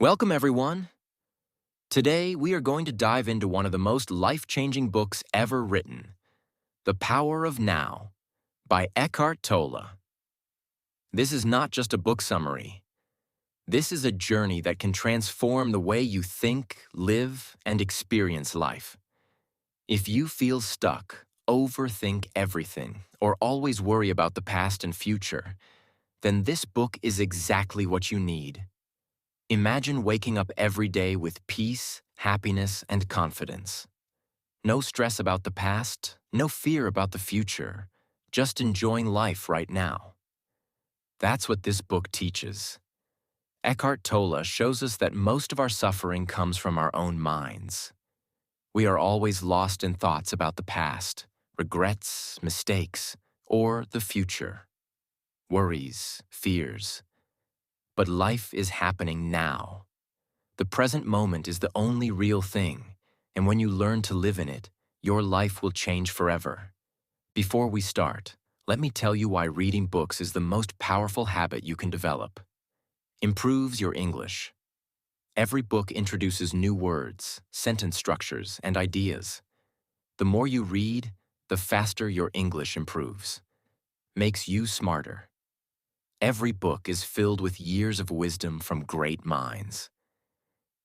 Welcome, everyone. Today, we are going to dive into one of the most life-changing books ever written, The Power of Now, by Eckhart Tolle. This is not just a book summary. This is a journey that can transform the way you think, live, and experience life. If you feel stuck, overthink everything, or always worry about the past and future, then this book is exactly what you need. Imagine waking up every day with peace, happiness, and confidence. No stress about the past, no fear about the future, just enjoying life right now. That's what this book teaches. Eckhart Tolle shows us that most of our suffering comes from our own minds. We are always lost in thoughts about the past, regrets, mistakes, or the future. Worries, fears. But life is happening now. The present moment is the only real thing, and when you learn to live in it, your life will change forever. Before we start, let me tell you why reading books is the most powerful habit you can develop. Improves your English. Every book introduces new words, sentence structures, and ideas. The more you read, the faster your English improves. Makes you smarter. Every book is filled with years of wisdom from great minds.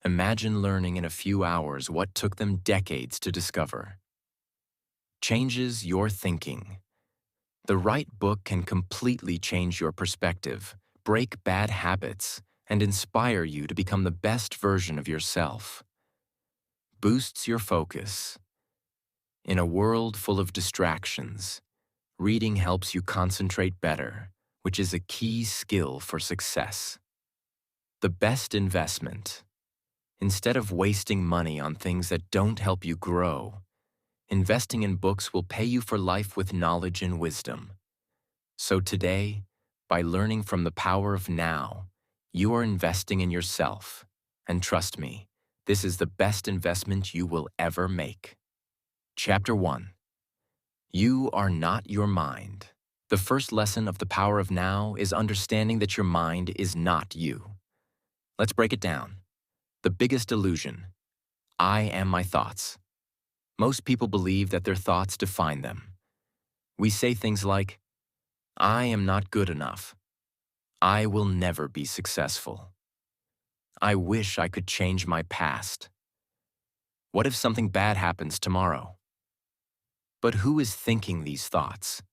Imagine learning in a few hours what took them decades to discover. Changes your thinking. The right book can completely change your perspective, break bad habits, and inspire you to become the best version of yourself. Boosts your focus. In a world full of distractions, reading helps you concentrate better, which is a key skill for success. The best investment. Instead of wasting money on things that don't help you grow, investing in books will pay you for life with knowledge and wisdom. So today, by learning from the power of now, you are investing in yourself. And trust me, this is the best investment you will ever make. Chapter 1. You are not your mind. The first lesson of the power of now is understanding that your mind is not you. Let's break it down. The biggest illusion. I am my thoughts. Most people believe that their thoughts define them. We say things like, I am not good enough. I will never be successful. I wish I could change my past. What if something bad happens tomorrow? But who is thinking these thoughts?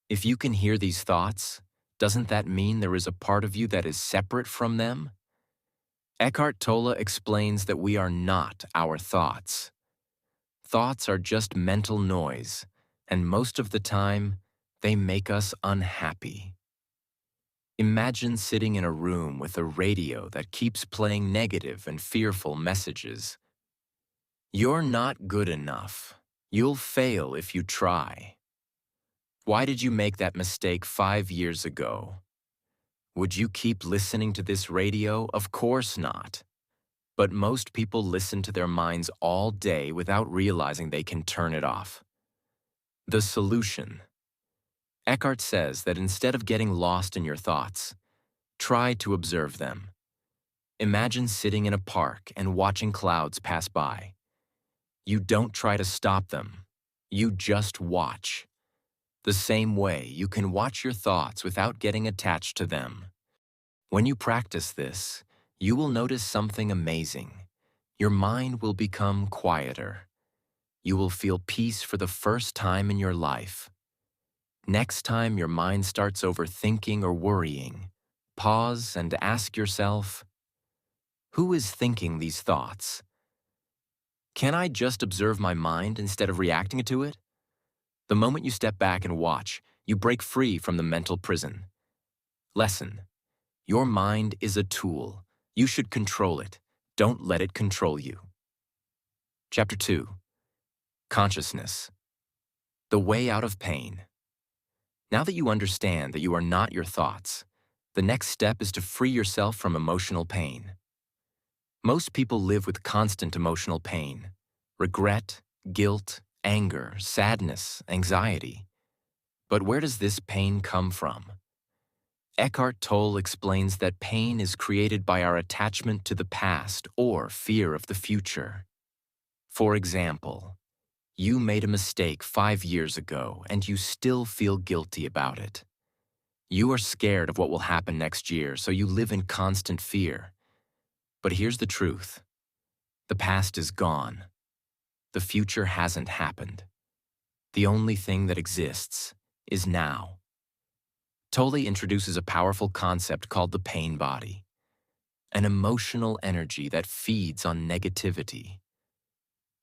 If you can hear these thoughts, doesn't that mean there is a part of you that is separate from them? Eckhart Tolle explains that we are not our thoughts. Thoughts are just mental noise, and most of the time, they make us unhappy. Imagine sitting in a room with a radio that keeps playing negative and fearful messages. You're not good enough. You'll fail if you try. Why did you make that mistake 5 years ago? Would you keep listening to this radio? Of course not. But most people listen to their minds all day without realizing they can turn it off. The solution. Eckhart says that instead of getting lost in your thoughts, try to observe them. Imagine sitting in a park and watching clouds pass by. You don't try to stop them. You just watch. The same way, you can watch your thoughts without getting attached to them. When you practice this, you will notice something amazing. Your mind will become quieter. You will feel peace for the first time in your life. Next time your mind starts overthinking or worrying, pause and ask yourself, who is thinking these thoughts? Can I just observe my mind instead of reacting to it? The moment you step back and watch, you break free from the mental prison. Lesson. Your mind is a tool. You should control it. Don't let it control you. Chapter 2. Consciousness. The way out of pain. Now that you understand that you are not your thoughts, the next step is to free yourself from emotional pain. Most people live with constant emotional pain. Regret, guilt, anger, sadness, anxiety. But where does this pain come from? Eckhart Tolle explains that pain is created by our attachment to the past or fear of the future. For example, you made a mistake 5 years ago and you still feel guilty about it. You are scared of what will happen next year, so you live in constant fear. But here's the truth. The past is gone. The future hasn't happened. The only thing that exists is now. Tolle introduces a powerful concept called the pain body, an emotional energy that feeds on negativity.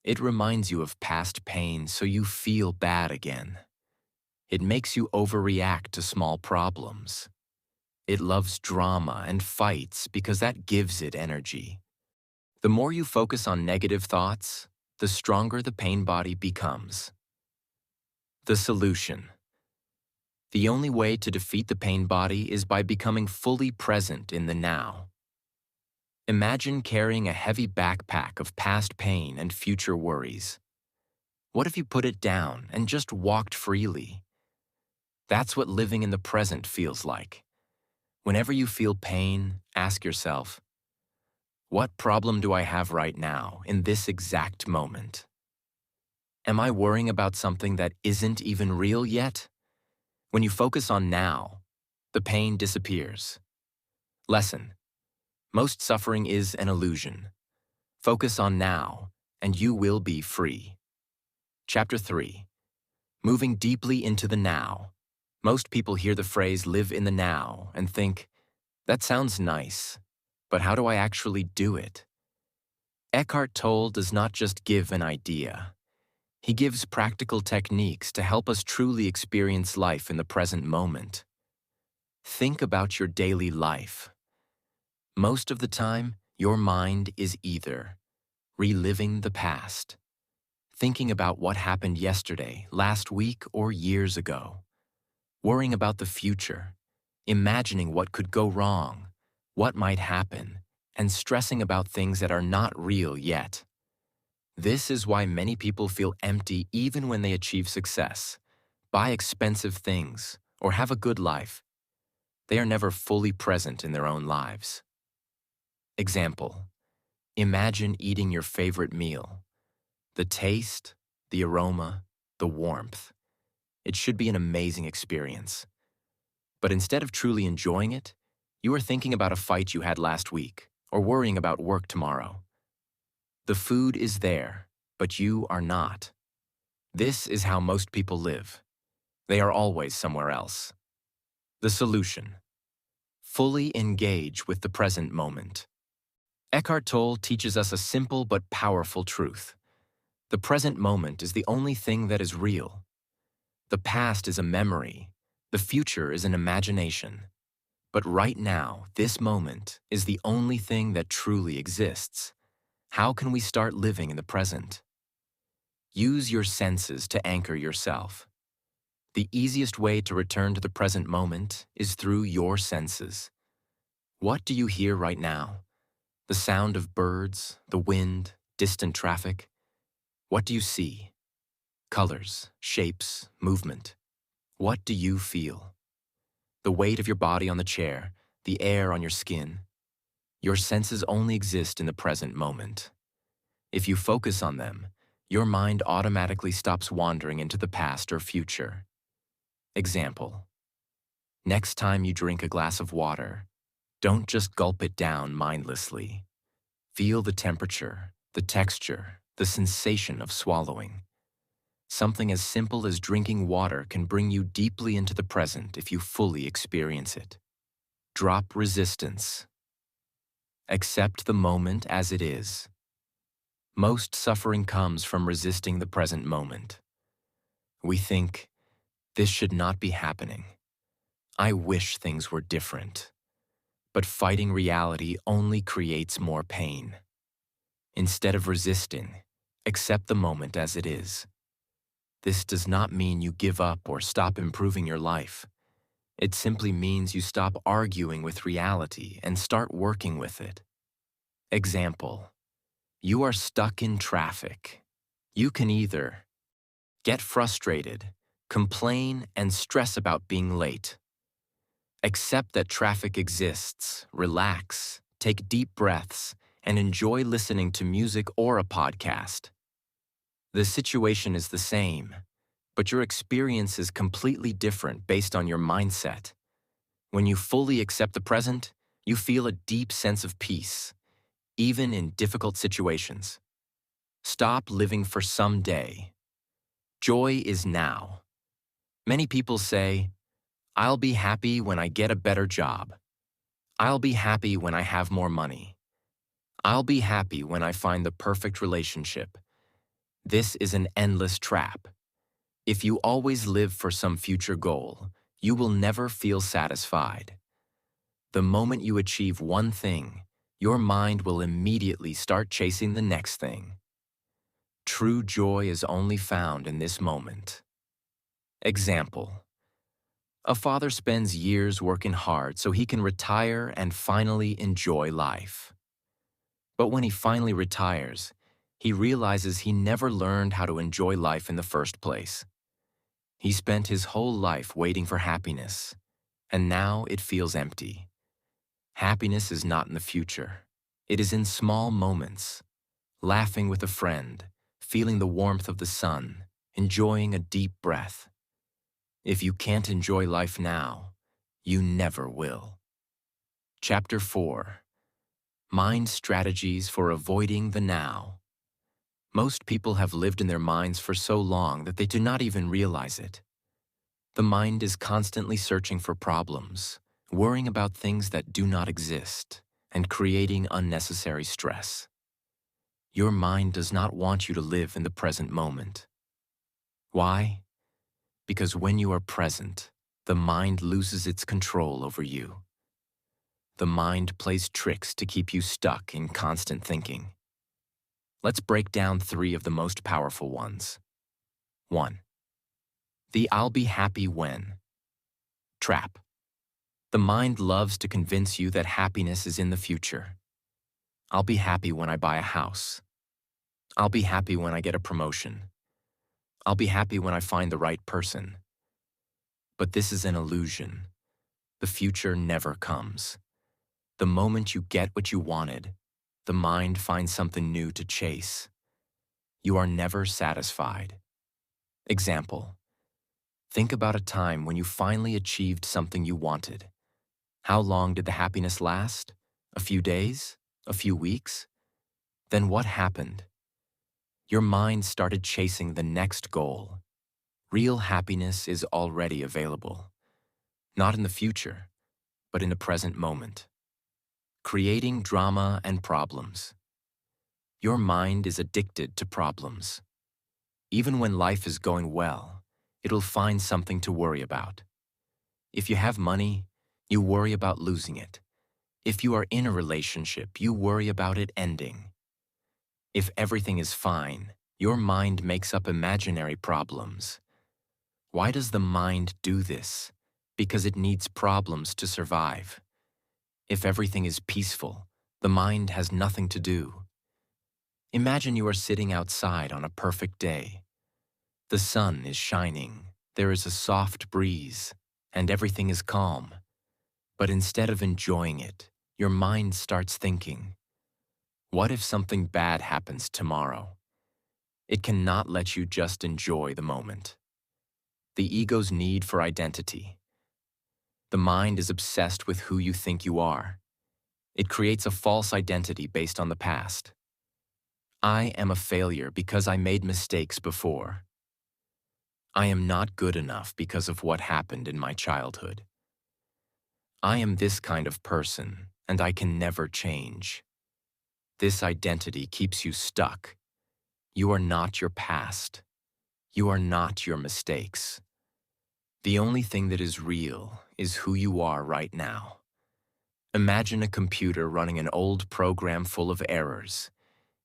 It reminds you of past pain so you feel bad again. It makes you overreact to small problems. It loves drama and fights because that gives it energy. The more you focus on negative thoughts, the stronger the pain body becomes. The solution. The only way to defeat the pain body is by becoming fully present in the now. Imagine carrying a heavy backpack of past pain and future worries. What if you put it down and just walked freely? That's what living in the present feels like. Whenever you feel pain, ask yourself, what problem do I have right now, in this exact moment? Am I worrying about something that isn't even real yet? When you focus on now, the pain disappears. Lesson. Most suffering is an illusion. Focus on now, and you will be free. Chapter 3. Moving deeply into the now. Most people hear the phrase live in the now and think, that sounds nice, but how do I actually do it? Eckhart Tolle does not just give an idea. He gives practical techniques to help us truly experience life in the present moment. Think about your daily life. Most of the time, your mind is either reliving the past, thinking about what happened yesterday, last week, or years ago, worrying about the future, imagining what could go wrong, what might happen, and stressing about things that are not real yet. This is why many people feel empty even when they achieve success, buy expensive things, or have a good life. They are never fully present in their own lives. Example. Imagine eating your favorite meal. The taste, the aroma, the warmth. It should be an amazing experience. But instead of truly enjoying it, you are thinking about a fight you had last week or worrying about work tomorrow. The food is there, but you are not. This is how most people live. They are always somewhere else. The solution. Fully engage with the present moment. Eckhart Tolle teaches us a simple but powerful truth. The present moment is the only thing that is real. The past is a memory. The future is an imagination. But right now, this moment is the only thing that truly exists. How can we start living in the present? Use your senses to anchor yourself. The easiest way to return to the present moment is through your senses. What do you hear right now? The sound of birds, the wind, distant traffic? What do you see? Colors, shapes, movement. What do you feel? The weight of your body on the chair, the air on your skin. Your senses only exist in the present moment. If you focus on them, your mind automatically stops wandering into the past or future. Example. Next time you drink a glass of water, don't just gulp it down mindlessly. Feel the temperature, the texture, the sensation of swallowing. Something as simple as drinking water can bring you deeply into the present if you fully experience it. Drop resistance. Accept the moment as it is. Most suffering comes from resisting the present moment. We think, this should not be happening. I wish things were different. But fighting reality only creates more pain. Instead of resisting, accept the moment as it is. This does not mean you give up or stop improving your life. It simply means you stop arguing with reality and start working with it. Example. You are stuck in traffic. You can either get frustrated, complain, and stress about being late. Accept that traffic exists, relax, take deep breaths, and enjoy listening to music or a podcast. The situation is the same, but your experience is completely different based on your mindset. When you fully accept the present, you feel a deep sense of peace, even in difficult situations. Stop living for someday. Joy is now. Many people say, "I'll be happy when I get a better job. I'll be happy when I have more money. I'll be happy when I find the perfect relationship." This is an endless trap. If you always live for some future goal, you will never feel satisfied. The moment you achieve one thing, your mind will immediately start chasing the next thing. True joy is only found in this moment. Example: a father spends years working hard so he can retire and finally enjoy life. But when he finally retires, he realizes he never learned how to enjoy life in the first place. He spent his whole life waiting for happiness, and now it feels empty. Happiness is not in the future. It is in small moments, laughing with a friend, feeling the warmth of the sun, enjoying a deep breath. If you can't enjoy life now, you never will. Chapter 4: Mind Strategies for Avoiding the Now. Most people have lived in their minds for so long that they do not even realize it. The mind is constantly searching for problems, worrying about things that do not exist, and creating unnecessary stress. Your mind does not want you to live in the present moment. Why? Because when you are present, the mind loses its control over you. The mind plays tricks to keep you stuck in constant thinking. Let's break down 3 of the most powerful ones. 1. The "I'll be happy when" trap. The mind loves to convince you that happiness is in the future. I'll be happy when I buy a house. I'll be happy when I get a promotion. I'll be happy when I find the right person. But this is an illusion. The future never comes. The moment you get what you wanted, the mind finds something new to chase. You are never satisfied. Example: think about a time when you finally achieved something you wanted. How long did the happiness last? A few days? A few weeks? Then what happened? Your mind started chasing the next goal. Real happiness is already available. Not in the future, but in the present moment. Creating drama and problems. Your mind is addicted to problems. Even when life is going well, it'll find something to worry about. If you have money, you worry about losing it. If you are in a relationship, you worry about it ending. If everything is fine, your mind makes up imaginary problems. Why does the mind do this? Because it needs problems to survive. If everything is peaceful, the mind has nothing to do. Imagine you are sitting outside on a perfect day. The sun is shining, there is a soft breeze, and everything is calm. But instead of enjoying it, your mind starts thinking, what if something bad happens tomorrow? It cannot let you just enjoy the moment. The ego's need for identity. The mind is obsessed with who you think you are. It creates a false identity based on the past. I am a failure because I made mistakes before. I am not good enough because of what happened in my childhood. I am this kind of person, and I can never change. This identity keeps you stuck. You are not your past. You are not your mistakes. The only thing that is real is who you are right now. Imagine a computer running an old program full of errors.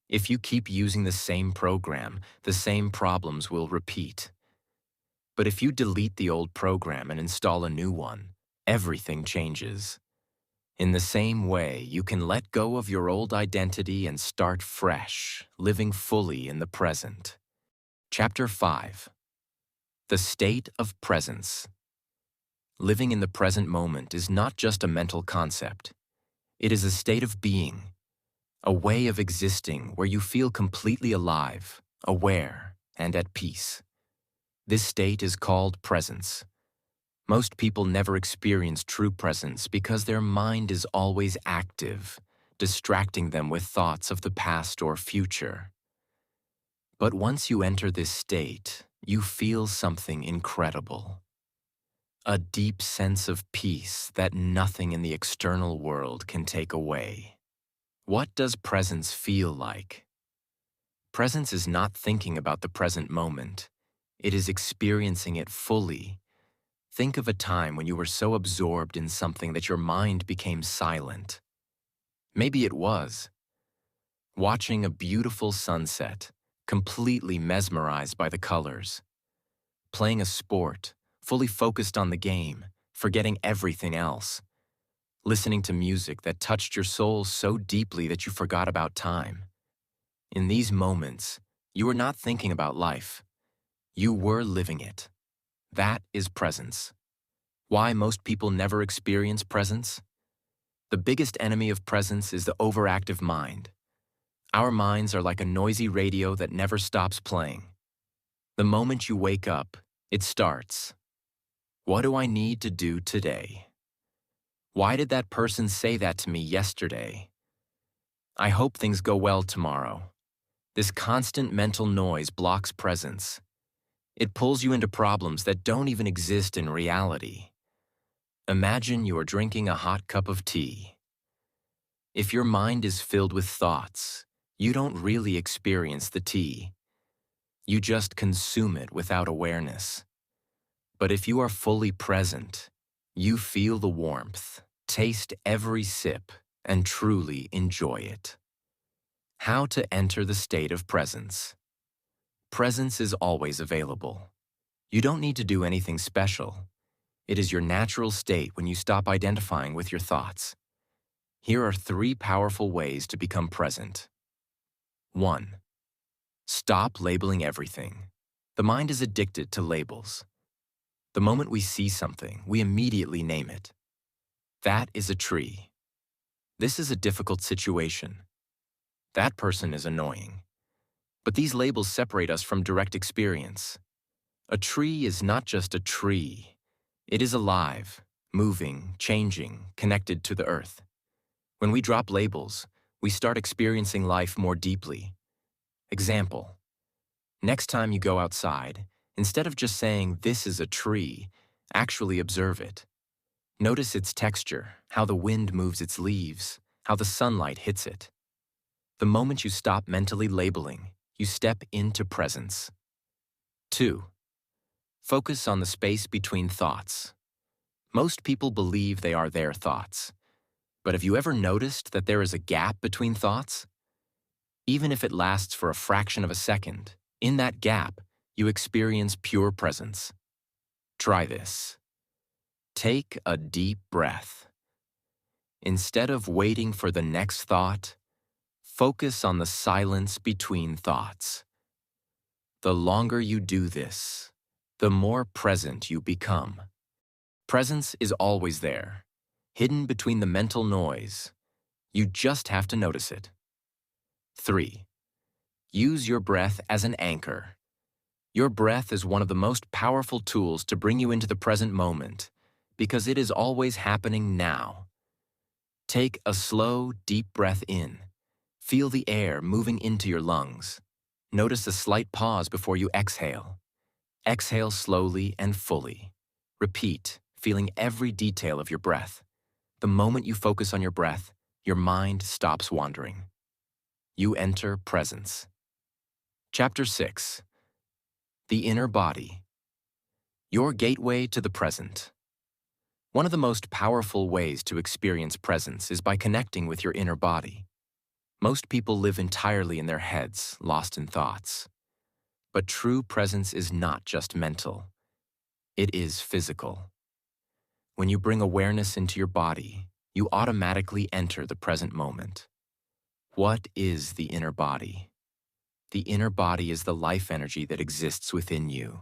If you keep using the same program, the same problems will repeat. But if you delete the old program and install a new one, everything changes. In the same way, you can let go of your old identity and start fresh, living fully in the present. Chapter 5: The State of Presence. Living in the present moment is not just a mental concept. It is a state of being, a way of existing where you feel completely alive, aware, and at peace. This state is called presence. Most people never experience true presence because their mind is always active, distracting them with thoughts of the past or future. But once you enter this state, you feel something incredible. A deep sense of peace that nothing in the external world can take away. What does presence feel like? Presence is not thinking about the present moment. It is experiencing it fully. Think of a time when you were so absorbed in something that your mind became silent. Maybe it was watching a beautiful sunset, completely mesmerized by the colors. Playing a sport, fully focused on the game, forgetting everything else. Listening to music that touched your soul so deeply that you forgot about time. In these moments, you were not thinking about life. You were living it. That is presence. Why most people never experience presence? The biggest enemy of presence is the overactive mind. Our minds are like a noisy radio that never stops playing. The moment you wake up, it starts. What do I need to do today? Why did that person say that to me yesterday? I hope things go well tomorrow. This constant mental noise blocks presence. It pulls you into problems that don't even exist in reality. Imagine you are drinking a hot cup of tea. If your mind is filled with thoughts, you don't really experience the tea. You just consume it without awareness. But if you are fully present, you feel the warmth, taste every sip, and truly enjoy it. How to enter the state of presence. Presence is always available. You don't need to do anything special. It is your natural state when you stop identifying with your thoughts. Here are 3 powerful ways to become present. 1. Stop labeling everything. The mind is addicted to labels. The moment we see something, we immediately name it. That is a tree. This is a difficult situation. That person is annoying. But these labels separate us from direct experience. A tree is not just a tree. It is alive, moving, changing, connected to the earth. When we drop labels, we start experiencing life more deeply. Example: next time you go outside, instead of just saying, "This is a tree," actually observe it. Notice its texture, how the wind moves its leaves, how the sunlight hits it. The moment you stop mentally labeling, you step into presence. 2. Focus on the space between thoughts. Most people believe they are their thoughts. But have you ever noticed that there is a gap between thoughts? Even if it lasts for a fraction of a second, in that gap, you experience pure presence. Try this. Take a deep breath. Instead of waiting for the next thought, focus on the silence between thoughts. The longer you do this, the more present you become. Presence is always there, hidden between the mental noise. You just have to notice it. 3. Use your breath as an anchor. Your breath is one of the most powerful tools to bring you into the present moment because it is always happening now. Take a slow, deep breath in. Feel the air moving into your lungs. Notice a slight pause before you exhale. Exhale slowly and fully. Repeat, feeling every detail of your breath. The moment you focus on your breath, your mind stops wandering. You enter presence. Chapter 6. The Inner Body. Your gateway to the present. One of the most powerful ways to experience presence is by connecting with your inner body. Most people live entirely in their heads, lost in thoughts. But true presence is not just mental. It is physical. When you bring awareness into your body, you automatically enter the present moment. What is the inner body? The inner body is the life energy that exists within you.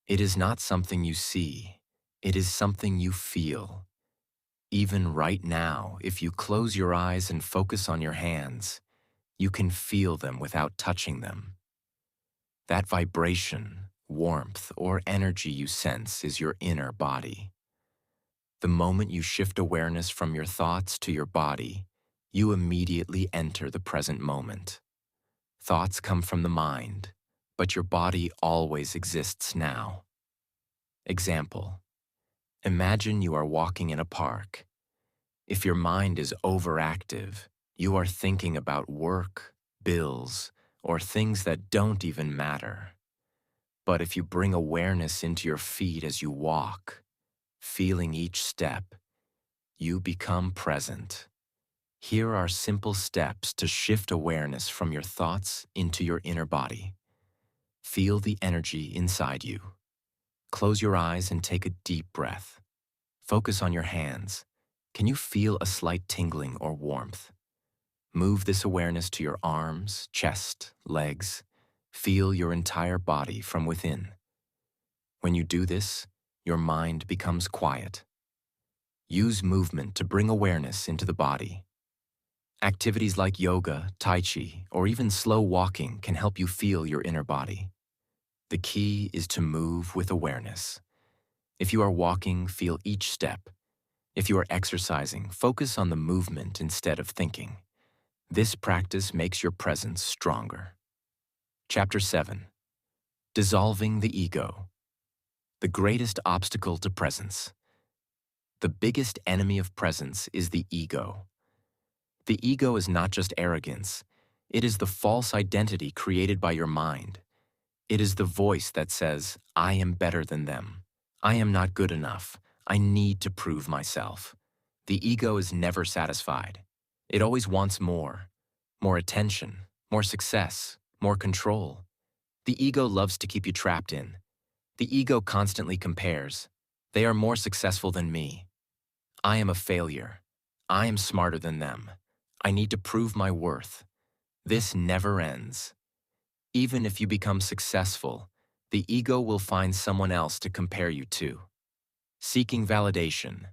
It is not something you see. It is something you feel. Even right now, if you close your eyes and focus on your hands, you can feel them without touching them. That vibration, warmth, or energy you sense is your inner body. The moment you shift awareness from your thoughts to your body, you immediately enter the present moment. Thoughts come from the mind, but your body always exists now. Example: imagine you are walking in a park. If your mind is overactive, you are thinking about work, bills, or things that don't even matter. But if you bring awareness into your feet as you walk, feeling each step, you become present. Here are simple steps to shift awareness from your thoughts into your inner body. Feel the energy inside you. Close your eyes and take a deep breath. Focus on your hands. Can you feel a slight tingling or warmth? Move this awareness to your arms, chest, legs. Feel your entire body from within. When you do this, your mind becomes quiet. Use movement to bring awareness into the body. Activities like yoga, tai chi, or even slow walking can help you feel your inner body. The key is to move with awareness. If you are walking, feel each step. If you are exercising, focus on the movement instead of thinking. This practice makes your presence stronger. Chapter 7. Dissolving the Ego. The greatest obstacle to presence. The biggest enemy of presence is the ego. The ego is not just arrogance. It is the false identity created by your mind. It is the voice that says, I am better than them. I am not good enough. I need to prove myself. The ego is never satisfied. It always wants more. More attention, more success, more control. The ego loves to keep you trapped in. The ego constantly compares. They are more successful than me. I am a failure. I am smarter than them. I need to prove my worth. This never ends. Even if you become successful, the ego will find someone else to compare you to. Seeking validation.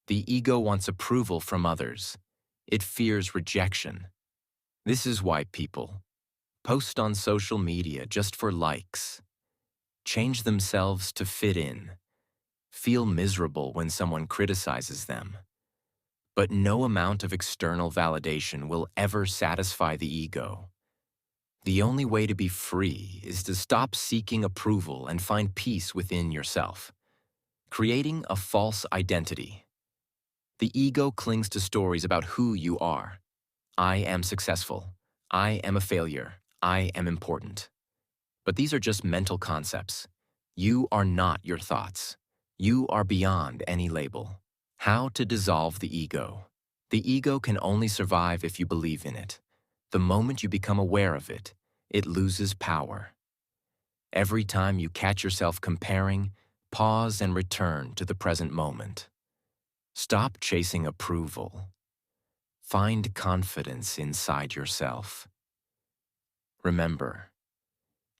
The ego wants approval from others. It fears rejection. This is why people post on social media just for likes, change themselves to fit in, feel miserable when someone criticizes them. But no amount of external validation will ever satisfy the ego. The only way to be free is to stop seeking approval and find peace within yourself. Creating a false identity. The ego clings to stories about who you are. I am successful. I am a failure. I am important. But these are just mental concepts. You are not your thoughts. You are beyond any label. How to dissolve the ego. The ego can only survive if you believe in it. The moment you become aware of it, it loses power. Every time you catch yourself comparing, pause and return to the present moment. Stop chasing approval. Find confidence inside yourself. Remember,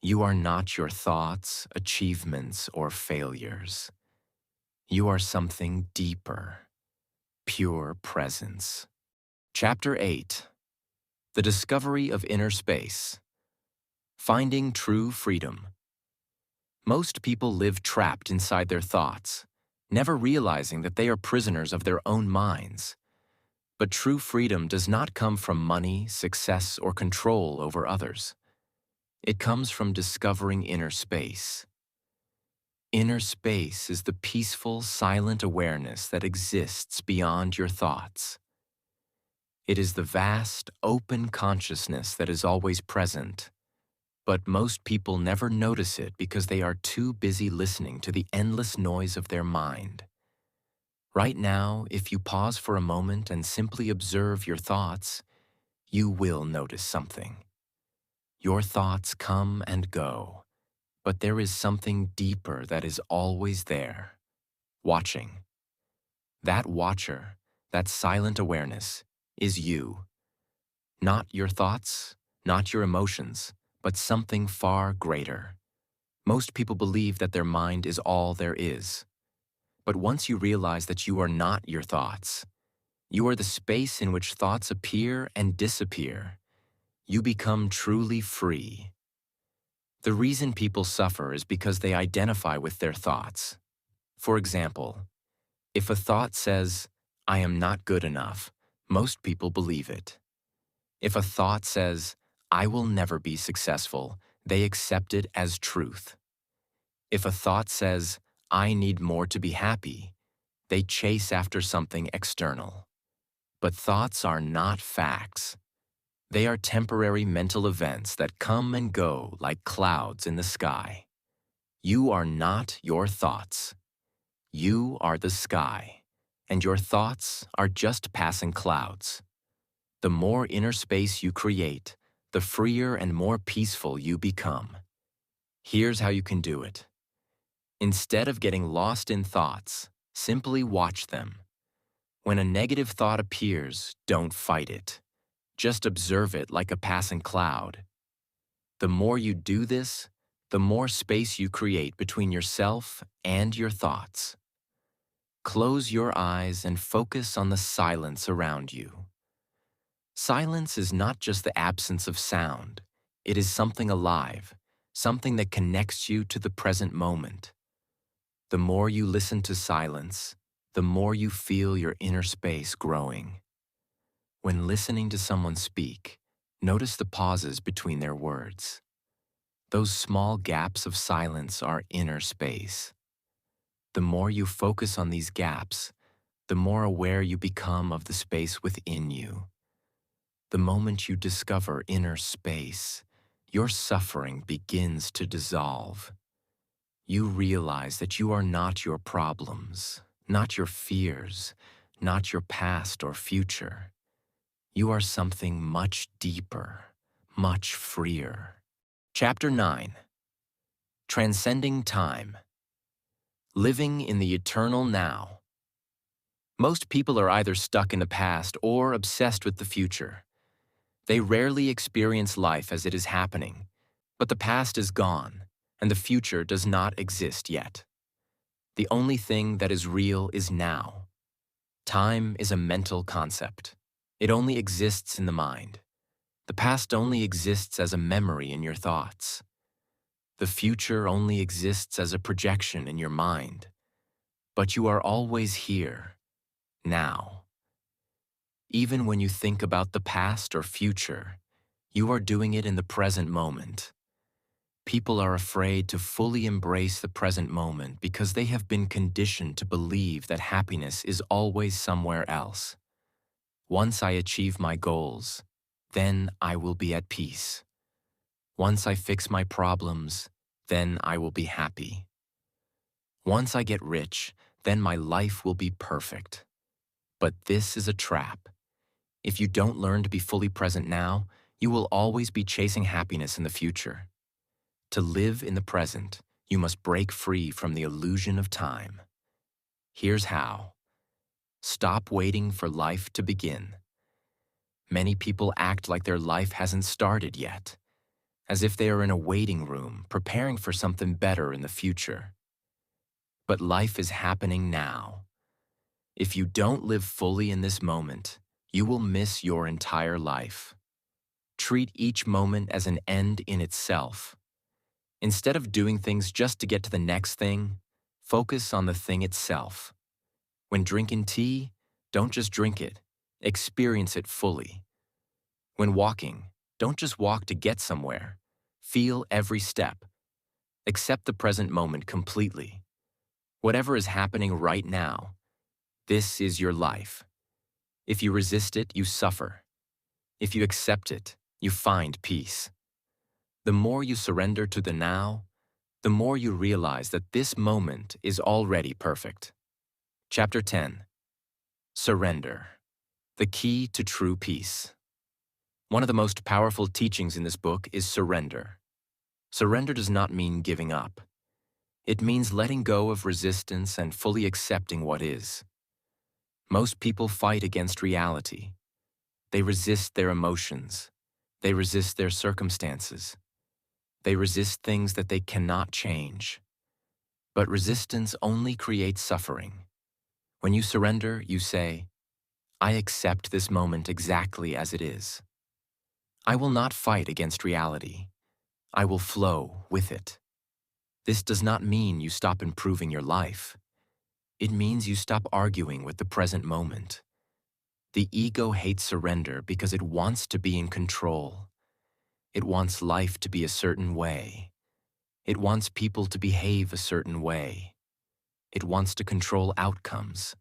you are not your thoughts, achievements, or failures. You are something deeper, pure presence. Chapter 8. The Discovery of Inner Space. Finding True Freedom. Most people live trapped inside their thoughts, never realizing that they are prisoners of their own minds. But true freedom does not come from money, success, or control over others. It comes from discovering inner space. Inner space is the peaceful, silent awareness that exists beyond your thoughts. It is the vast, open consciousness that is always present. But most people never notice it because they are too busy listening to the endless noise of their mind. Right now, if you pause for a moment and simply observe your thoughts, you will notice something. Your thoughts come and go, but there is something deeper that is always there, watching. That watcher, that silent awareness, is you. Not your thoughts, not your emotions, but something far greater. Most people believe that their mind is all there is. But once you realize that you are not your thoughts, you are the space in which thoughts appear and disappear, you become truly free. The reason people suffer is because they identify with their thoughts. For example, if a thought says, "I am not good enough," most people believe it. If a thought says, "I will never be successful," they accept it as truth. If a thought says, "I need more to be happy," they chase after something external. But thoughts are not facts. They are temporary mental events that come and go like clouds in the sky. You are not your thoughts. You are the sky, and your thoughts are just passing clouds. The more inner space you create, the freer and more peaceful you become. Here's how you can do it. Instead of getting lost in thoughts, simply watch them. When a negative thought appears, don't fight it. Just observe it like a passing cloud. The more you do this, the more space you create between yourself and your thoughts. Close your eyes and focus on the silence around you. Silence is not just the absence of sound. It is something alive, something that connects you to the present moment. The more you listen to silence, the more you feel your inner space growing. When listening to someone speak, notice the pauses between their words. Those small gaps of silence are inner space. The more you focus on these gaps, the more aware you become of the space within you. The moment you discover inner space, your suffering begins to dissolve. You realize that you are not your problems, not your fears, not your past or future. You are something much deeper, much freer. Chapter 9. Transcending Time. Living in the Eternal Now. Most people are either stuck in the past or obsessed with the future. They rarely experience life as it is happening, but the past is gone, and the future does not exist yet. The only thing that is real is now. Time is a mental concept. It only exists in the mind. The past only exists as a memory in your thoughts. The future only exists as a projection in your mind. But you are always here, now. Even when you think about the past or future, you are doing it in the present moment. People are afraid to fully embrace the present moment because they have been conditioned to believe that happiness is always somewhere else. Once I achieve my goals, then I will be at peace. Once I fix my problems, then I will be happy. Once I get rich, then my life will be perfect. But this is a trap. If you don't learn to be fully present now, you will always be chasing happiness in the future. To live in the present, you must break free from the illusion of time. Here's how. Stop waiting for life to begin. Many people act like their life hasn't started yet, as if they are in a waiting room preparing for something better in the future. But life is happening now. If you don't live fully in this moment, you will miss your entire life. Treat each moment as an end in itself. Instead of doing things just to get to the next thing, focus on the thing itself. When drinking tea, don't just drink it, experience it fully. When walking, don't just walk to get somewhere. Feel every step. Accept the present moment completely. Whatever is happening right now, this is your life. If you resist it, you suffer. If you accept it, you find peace. The more you surrender to the now, the more you realize that this moment is already perfect. Chapter 10. Surrender. The key to true peace. One of the most powerful teachings in this book is surrender. Surrender does not mean giving up. It means letting go of resistance and fully accepting what is. Most people fight against reality. They resist their emotions. They resist their circumstances. They resist things that they cannot change. But resistance only creates suffering. When you surrender, you say, I accept this moment exactly as it is. I will not fight against reality. I will flow with it. This does not mean you stop improving your life. It means you stop arguing with the present moment. The ego hates surrender because it wants to be in control. It wants life to be a certain way. It wants people to behave a certain way. It wants to control outcomes.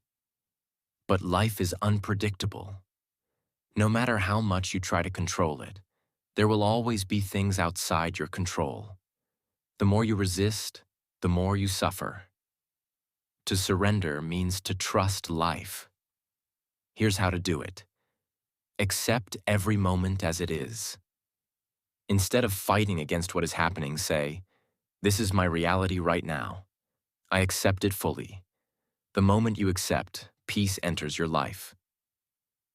But life is unpredictable. No matter how much you try to control it, there will always be things outside your control. The more you resist, the more you suffer. To surrender means to trust life. Here's how to do it. Accept every moment as it is. Instead of fighting against what is happening, say, this is my reality right now. I accept it fully. The moment you accept, peace enters your life.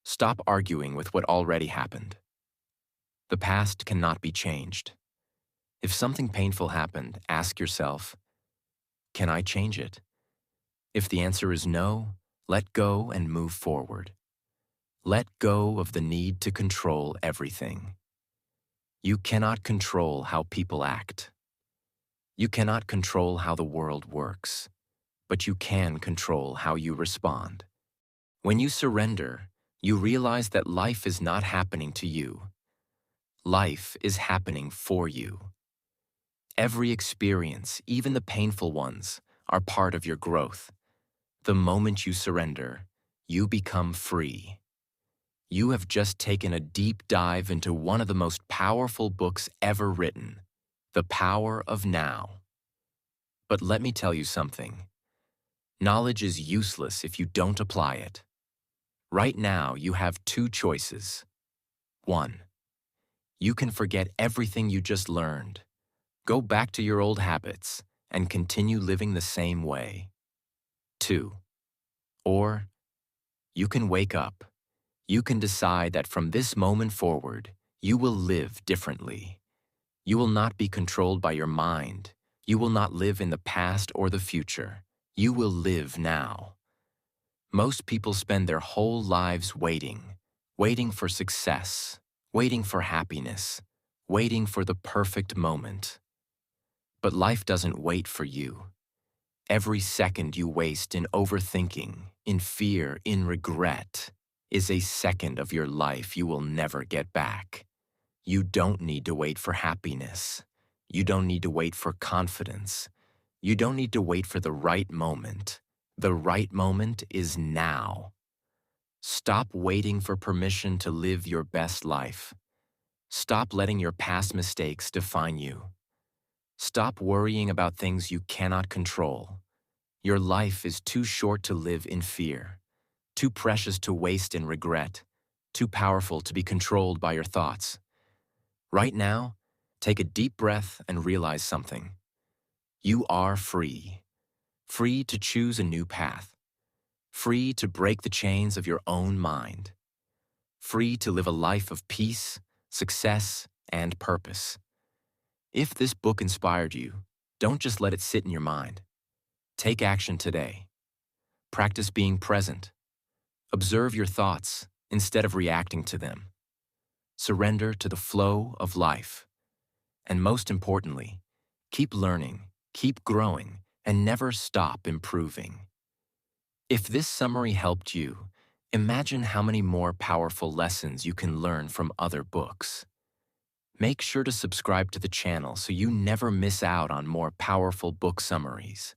Stop arguing with what already happened. The past cannot be changed. If something painful happened, ask yourself, can I change it? If the answer is no, let go and move forward. Let go of the need to control everything. You cannot control how people act. You cannot control how the world works, but you can control how you respond. When you surrender, you realize that life is not happening to you. Life is happening for you. Every experience, even the painful ones, are part of your growth. The moment you surrender, you become free. You have just taken a deep dive into one of the most powerful books ever written, The Power of Now. But let me tell you something. Knowledge is useless if you don't apply it. Right now, you have two choices. 1. You can forget everything you just learned. Go back to your old habits and continue living the same way. 2. Or you can wake up. You can decide that from this moment forward, you will live differently. You will not be controlled by your mind. You will not live in the past or the future. You will live now. Most people spend their whole lives waiting for success, waiting for happiness, waiting for the perfect moment. But life doesn't wait for you. Every second you waste in overthinking, in fear, in regret, is a second of your life you will never get back. You don't need to wait for happiness. You don't need to wait for confidence. You don't need to wait for the right moment. The right moment is now. Stop waiting for permission to live your best life. Stop letting your past mistakes define you. Stop worrying about things you cannot control. Your life is too short to live in fear, too precious to waste in regret, too powerful to be controlled by your thoughts. Right now, take a deep breath and realize something. You are free. Free to choose a new path. Free to break the chains of your own mind. Free to live a life of peace, success, and purpose. If this book inspired you, don't just let it sit in your mind. Take action today. Practice being present. Observe your thoughts instead of reacting to them. Surrender to the flow of life. And most importantly, keep learning, keep growing, and never stop improving. If this summary helped you, imagine how many more powerful lessons you can learn from other books. Make sure to subscribe to the channel so you never miss out on more powerful book summaries,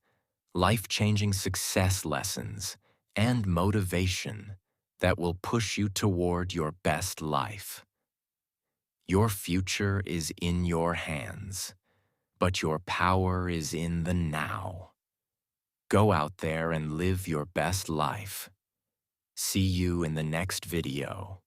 life-changing success lessons, and motivation that will push you toward your best life. Your future is in your hands, but your power is in the now. Go out there and live your best life. See you in the next video.